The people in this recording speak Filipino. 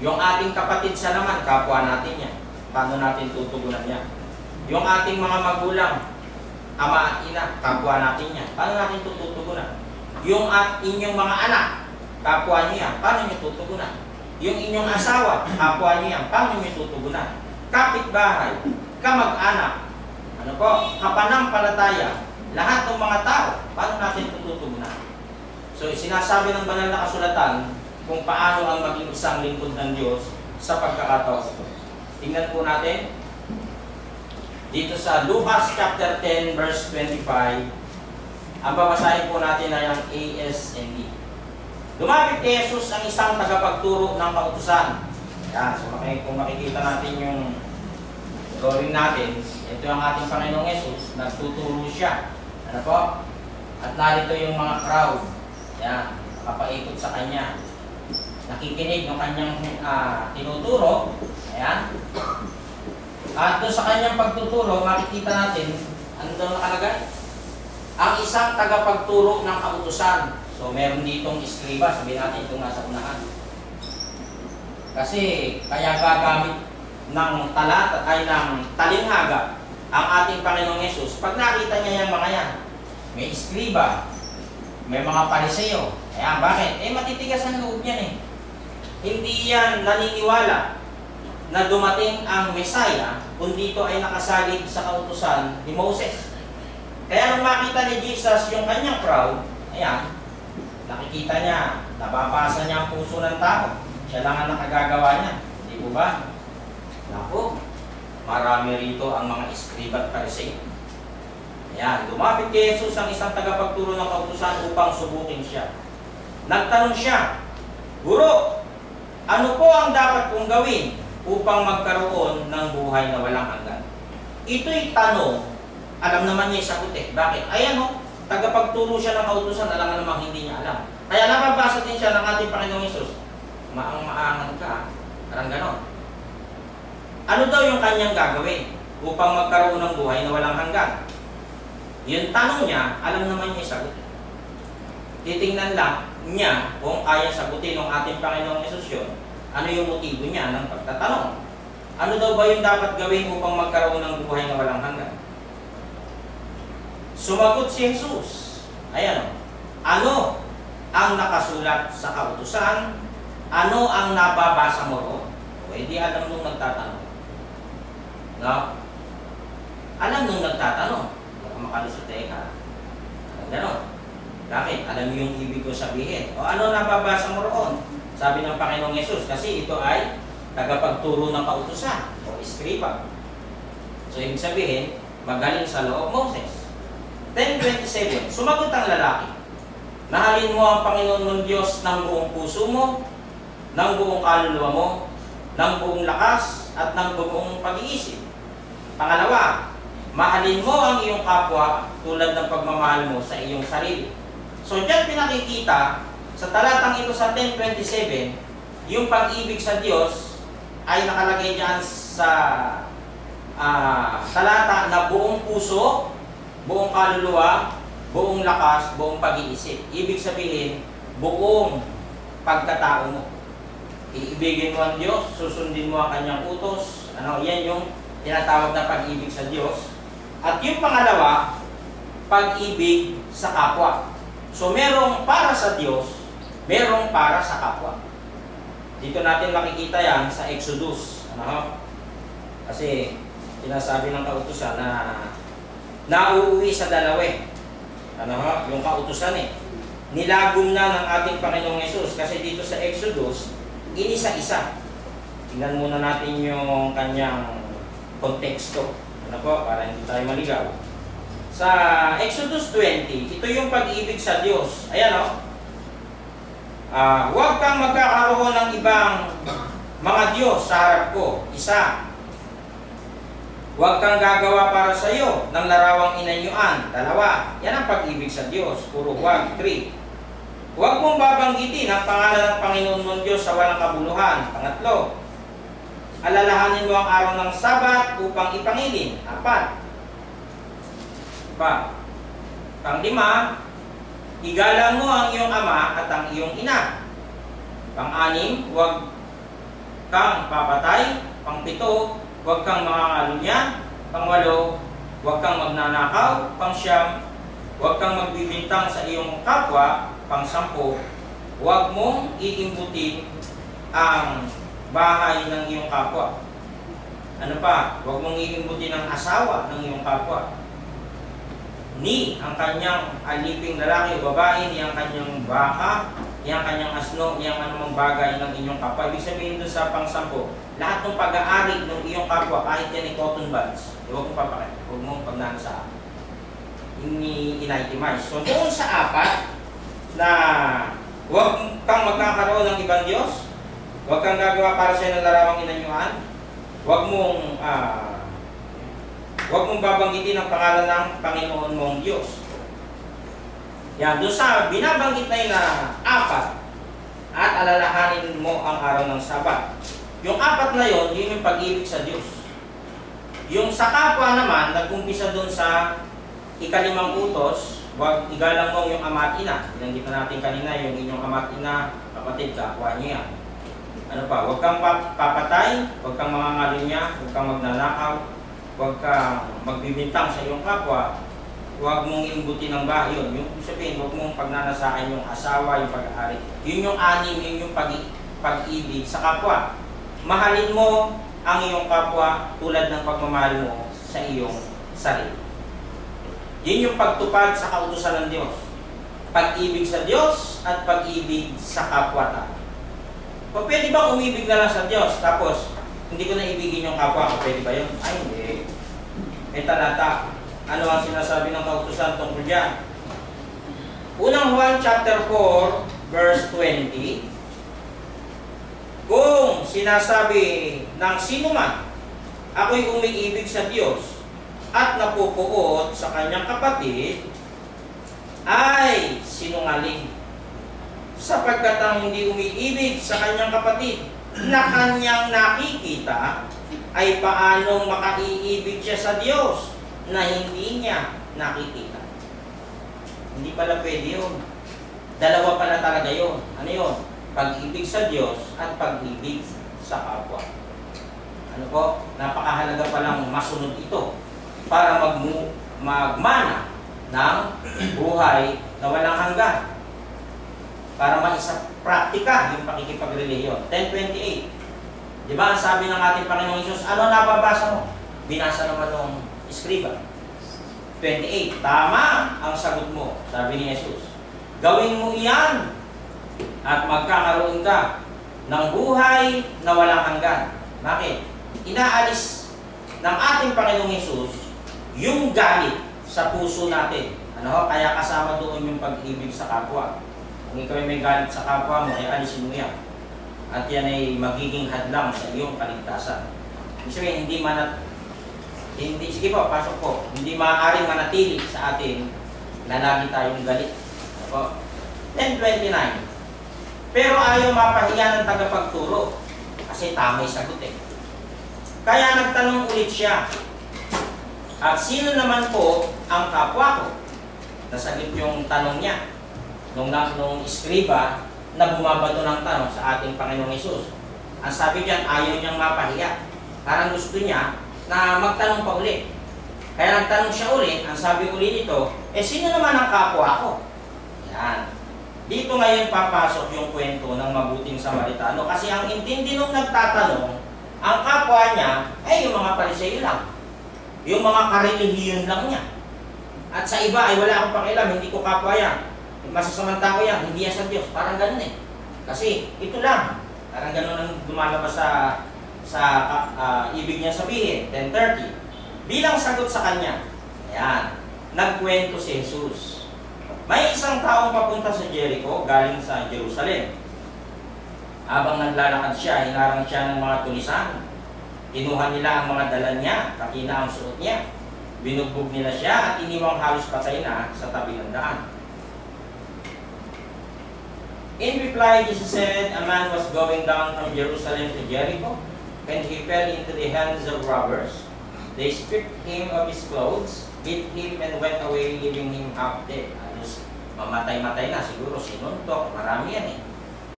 Yung ating kapatid sa laman, kapwa natin yan. Paano natin tutugunan yan? Yung ating mga magulang, ama at ina, kapwa natin yan. Paano natin tutugunan? Yung inyong mga anak, kapwa niyo yan. Paano niyo tutugunan? Yung inyong asawa, kapwa niyo yan. Paano niyo tutugunan? Kapitbahay, kamag-anak, ano po, kapanampalataya, lahat ng mga tao, paano natin tutugunan? So, sinasabi ng banal na kasulatan kung paano ang maging isang lingkod ng Diyos sa pagkakataon ito. Tingnan po natin dito sa Lucas chapter 10 verse 25. Ang babasahin po natin ay ang ASND. Lumapit kay Jesus ang isang tagapagturo ng kautusan. Yan, so kung makikita natin yung drawing natin, ito ang ating Panginoong Jesus, nagtuturo siya. Ano po? At narito yung mga crowd. Yan, nakapaikot sa kanya. Nakikinig ng kanyang tinuturo. Ayan. At doon sa kanyang pagtuturo, makikita natin, ano doon nakalagay? Ang isang tagapagturo ng kautusan. So, meron ditong iskriba. Sabihin natin itong nasa unahan. Kasi, kaya gagamit ng talata ay ng talinghaga ang ating Panginoong Yesus. Pag nakita niya yung mga yan, may iskriba, may mga pariseo. Ayan, bakit? Matitigas ang loob niyan eh. Hindi yan naniniwala na dumating ang Messiah kung dito ay nakasalig sa kautusan ni Moses. Kaya nung makita ni Jesus yung kanyang crowd, ayan, nakikita niya, nababasa niya ang puso ng tao. Siya lang ang nakagagawa niya. Hindi po ba? Naku, marami rito ang mga iskriba at pariseo. Ayan, lumapit kay Jesus ang isang tagapagturo ng kautusan upang subukin siya. Nagtanong siya, Guro, ano po ang dapat kong gawin upang magkaroon ng buhay na walang hanggan? Ito'y tanong, alam naman niya yung sagot eh. Bakit? Ayan o, tagapagturo siya ng kautusan, alam namang hindi niya alam. Kaya nababasa din siya ng ating Panginoong Yesus. Maang-maangan ka, parang ganon. Ano daw yung kanyang gagawin upang magkaroon ng buhay na walang hanggan? Yung tanong niya, alam naman niya yung sagot. Titingnan lang niya kung kaya sagutin ng ating Panginoong Yesus yun, ano yung motibo niya ng pagtatanong. Ano daw ba yung dapat gawin upang magkaroon ng buhay na walang hanggan? Sumagot si Jesus. Ayan o. Ano ang nakasulat sa kautusan? Ano ang nababasa mo roon? Pwede alam nung nagtatanong. No? Alam nung nagtatanong. Baka makalusute ka. Ganon. Bakit? Alam mo yung ibig ko sabihin. O ano nababasa mo roon? Sabi ng Panginoong Yesus, kasi ito ay tagapagturo ng kautusan o iskriba. So, ibig sabihin, magaling sa loob Moses. 10:27, sumagot ang lalaki, mahalin mo ang Panginoon mong Diyos ng buong puso mo, ng buong kaluluwa mo, ng buong lakas, at ng buong pag-iisip. Pangalawa, mahalin mo ang iyong kapwa tulad ng pagmamahal mo sa iyong sarili. So, diyan pinakikita, sa talatang ito sa 10:27, yung pag-ibig sa Diyos ay nakalagay diyan sa talata na buong puso, buong kaluluwa, buong lakas, buong pag-iisip. Ibig sabihin, buong pagkatao mo. Iibigin mo ang Diyos, susundin mo ang kanyang utos. Yan yung tinatawag na pag-ibig sa Diyos. At yung pangalawa, pag-ibig sa kapwa. So, merong para sa Diyos, merong para sa kapwa. Dito natin makikita yan sa Exodus. Kasi, sinasabi ng kautusan na nauuwi sa dalawe. Yung kautusan eh. Nilagom na ng ating Panginoong Yesus. Kasi dito sa Exodus, inisa-isa. Tingnan muna natin yung kanyang konteksto. Para hindi tayo maligaw. Sa Exodus 20, ito yung pag-ibig sa Diyos. Ayan huwag kang magkakaroon ng ibang mga Diyos sa harap ko. Isa. Huwag kang gagawa para sa iyo ng larawang inanyuan. Dalawa. Yan ang pag-ibig sa Diyos. Puro huwag. 3. Huwag mong babanggitin ang pangalan ng Panginoon mong Diyos sa walang kabuluhan. Pangatlo. Alalahanin mo ang araw ng Sabat upang ipangilin. 4. Pang-5. Igalang mo ang iyong ama at ang iyong ina. Pang-6. Huwag kang papatay. Pang-7, huwag kang mangangalunya. Pang-8, huwag kang magnanakaw. Pang-9, huwag kang magbibintang sa iyong kapwa. Pang-10, huwag mong iimbutin ang bahay ng iyong kapwa. Ano pa? Huwag mong iimbutin ang asawa ng iyong kapwa. Ni ang kanyang aliping lalaki o babae, ni ang kanyang baka, ni ang kanyang asno, ni ang anumang bagay ng inyong kapwa. Ibig sabihin doon sa pang-10, lahat ng pag-aari ng iyong kapwa, kahit yan ay cotton buds, huwag mong papakit, huwag mong pagnanasa. Ini-itemize. So doon sa 4, na huwag kang magkakaroon ng ibang Diyos, huwag kang gagawa para sa ng larawang inanyuan, huwag mong babanggitin ang pangalan ng Panginoon mong Diyos. Yan, doon sa binabanggit na yun na 4, at alalahanin mo ang araw ng Sabat. Yung 4 na yun, yun yung pag-ibig sa Diyos. Yung sa kapwa naman, nag-umpisa doon sa 5 utos, huwag igalang mo yung ama at ina. Binanggit na natin kanina, yung inyong ama at ina, kapatid, kapwa niya. Ano pa, huwag kang papatay, huwag kang mangangalunya, huwag kang magnanakaw, huwag kang magbibintang sa iyong kapwa, huwag mong imbutin ng bahay. Yun, yung sabihin, huwag mong pagnanasaan yung asawa, yung pag-aari. Yun yung 6, yun yung pag-ibig sa kapwa. Mahalin mo ang iyong kapwa tulad ng pagmamahal mo sa iyong sarili. Yun yung pagtupad sa kautusan ng Diyos. Pag-ibig sa Diyos at pag-ibig sa kapwa. O pwede ba umibig na lang sa Diyos, tapos hindi ko na ibigin yung kapwa ko? Pwede ba yun? Ay, hindi. May talata. Ano ang sinasabi ng kautusan tungkol dyan? Unang Juan chapter 4, verse 20. Kung sinasabi ng sino man, ako'y umiibig sa Diyos at napupuot sa kanyang kapatid, ay sinungaling. Sapagkat ang hindi umiibig sa kanyang kapatid na kanyang nakikita, ay paanong makaiibig siya sa Diyos na hindi niya nakikita. Hindi pala pwede yun. Dalawa pala talaga yun. Ano yun? Pag-ibig sa Diyos at pag-ibig sa kapwa. Ano po? Napakahalaga palang masunod ito para magmana ng buhay na walang hanggan. Para maisa praktika yung pakikipagrelihiyon. 10:28. Di ba ang sabi ng ating Panginoong Hesus, ano nababasa mo? Binasa naman ng Iskriba. 28. Tama ang sagot mo, sabi ni Hesus. Gawin mo iyan at magkakaroon ka ng buhay na walang hanggan. Bakit? Inaalis ng ating Panginoong Hesus yung galit sa puso natin. Ano? Kaya kasama doon yung pag-ibig sa kapwa. Kung ikaw ay may galit sa kapwa mo, ay alisin mo yan. At yan ay magiging hadlang sa iyong kaligtasan. Ibig sabihin, sige po, pasok po. Hindi maaaring manatili sa atin na lagi tayong galit. Ano? 10:29. Pero ayaw mapahiya ng tagapagturo. Kasi tamay sagot eh. Kaya nagtanong ulit siya. At sino naman po ang kapwa ko? Nasagot yung tanong niya. Nung iskriba na bumabato ng tanong sa ating Panginoong Hesus. Ang sabi diyan, ayaw niyang mapahiya. Parang gusto niya na magtanong pa ulit. Kaya nagtanong siya ulit, ang sabi ulit nito, sino naman ang kapwa ko? Yan. Dito ngayon papasok yung kwento ng mabuting Samaritano. Kasi ang intindi nung nagtatanong, ang kapwa niya ay yung mga Pariseo lang. Yung mga karelihiyon lang niya. At sa iba ay wala akong pakialam, hindi ko kapwa yan. Masasamang tao yan, hindi yan sa Diyos. Parang ganun eh. Kasi ito lang. Parang ganun ang lumalabas sa ibig niya sabihin. 10:30. Bilang sagot sa kanya, ayan, nagkwento si Jesus. May isang taong papunta sa Jericho, galing sa Jerusalem. Habang naglalakad siya, hinarang siya ng mga tulisan. Kinuha nila ang mga dala niya, kakina ang suot niya. Binugbog nila siya at iniwang halos patay na sa tabi ng daan. In reply, Jesus said, a man was going down from Jerusalem to Jericho, and he fell into the hands of robbers. They stripped him of his clothes, beat him, and went away, leaving him half dead. Mamatay-matay na, siguro sinuntok, marami yan eh.